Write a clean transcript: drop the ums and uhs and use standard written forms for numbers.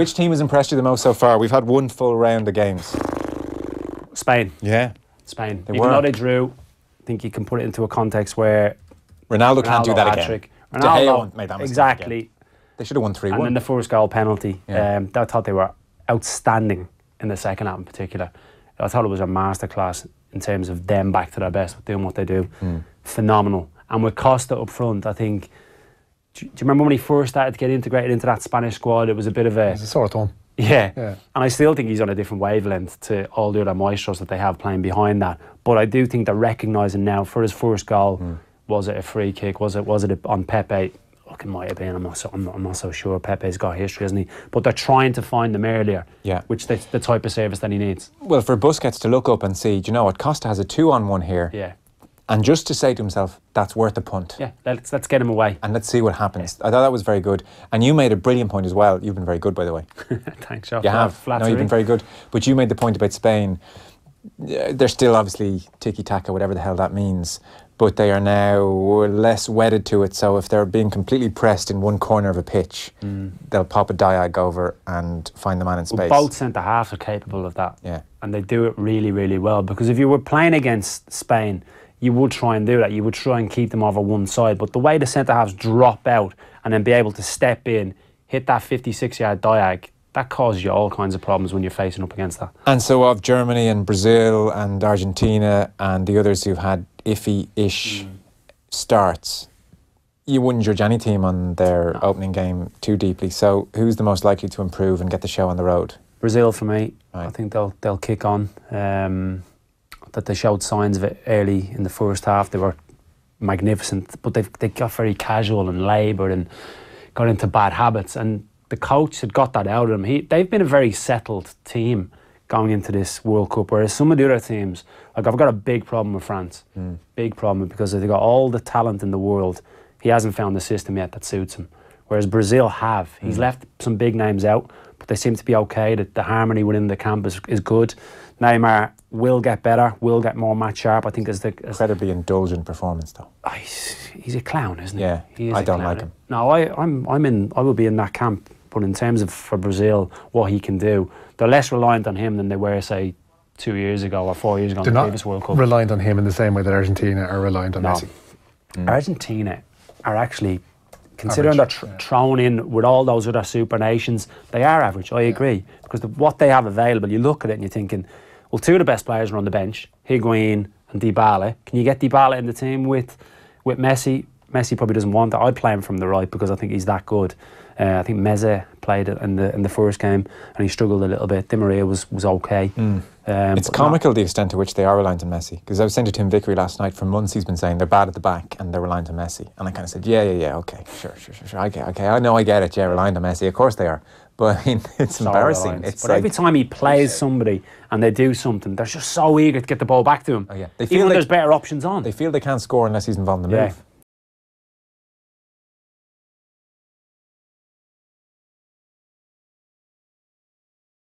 Which team has impressed you the most so far? We've had one full round of games. Spain. Yeah. Spain. Even though they drew, I think you can put it into a context where Ronaldo can't do that again. Ronaldo De Gea made that mistake exactly. Again. They should have won 3-1. And then the first goal penalty. Yeah. I thought they were outstanding in the second half in particular. I thought it was a masterclass in terms of them back to their best, doing what they do. Phenomenal. And with Costa up front, I think... Do you remember when he first started to get integrated into that Spanish squad? It was a bit of a... It's a sort of tone. Yeah. And I still think he's on a different wavelength to all the other maestros that they have playing behind that. But I do think they're recognising now for his first goal, was it a free kick? Was it on Pepe? Look, it might have been. I'm not so sure. Pepe's got history, hasn't he? But they're trying to find him earlier, which is the type of service that he needs. Well, for Busquets to look up and see, do you know what, Costa has a 2-on-1 here. Yeah. And just to say to himself, that's worth a punt. Yeah, let's get him away. And let's see what happens. I thought that was very good. And you made a brilliant point as well. You've been very good, by the way. Thanks, Joe. You have. No, you've been very good. But you made the point about Spain. They're still obviously tiki-taka, whatever the hell that means. But they are now less wedded to it. So if they're being completely pressed in one corner of a pitch, they'll pop a diag over and find the man in space. Well, both centre-halves are capable of that. Yeah. And they do it really, really well. Because if you were playing against Spain, you would try and do that. You would try and keep them over one side. But the way the centre-halves drop out and then be able to step in, hit that 56-yard diag, that causes you all kinds of problems when you're facing up against that. And so of Germany and Brazil and Argentina and the others who've had iffy-ish starts, you wouldn't judge any team on their opening game too deeply. So who's the most likely to improve and get the show on the road? Brazil for me. Right. I think they'll kick on. That they showed signs of it early in the first half. They were magnificent, but they got very casual and laboured and got into bad habits. And the coach had got that out of them. They've been a very settled team going into this World Cup, whereas some of the other teams, like I've got a big problem with France. Big problem, because they've got all the talent in the world. He hasn't found the system yet that suits him. Whereas Brazil have. He's left some big names out, but they seem to be okay. The harmony within the camp is good. Neymar will get better, will get more match sharp. I think incredibly indulgent performance though. He's a clown, isn't he? Yeah, I don't like him. No, I will be in that camp. But in terms of for Brazil, what he can do, they're less reliant on him than they were, say, 2 years ago or 4 years ago in the previous World Cup. Reliant on him in the same way that Argentina are reliant on Messi. Argentina are actually, considering they're thrown in with all those other super nations, they are average. I agree, because what they have available, you look at it and you're thinking, well, two of the best players are on the bench, Higuain and Dybala. Can you get Dybala in the team with Messi? Messi probably doesn't want that. I'd play him from the right because I think he's that good. I think Meze played it in the first game and he struggled a little bit. Di Maria was okay. It's comical the extent to which they are reliant on Messi, because I was saying to Tim Vickery last night, for months he's been saying they're bad at the back and they're reliant on Messi, and I kind of said yeah, okay, sure, okay, I know, I get it, yeah, reliant on Messi, of course they are. But I mean, it's embarrassing. But like, every time he plays somebody and they do something, they're just so eager to get the ball back to him. Oh yeah, they feel even when there's better options on. They feel they can't score unless he's involved in the move.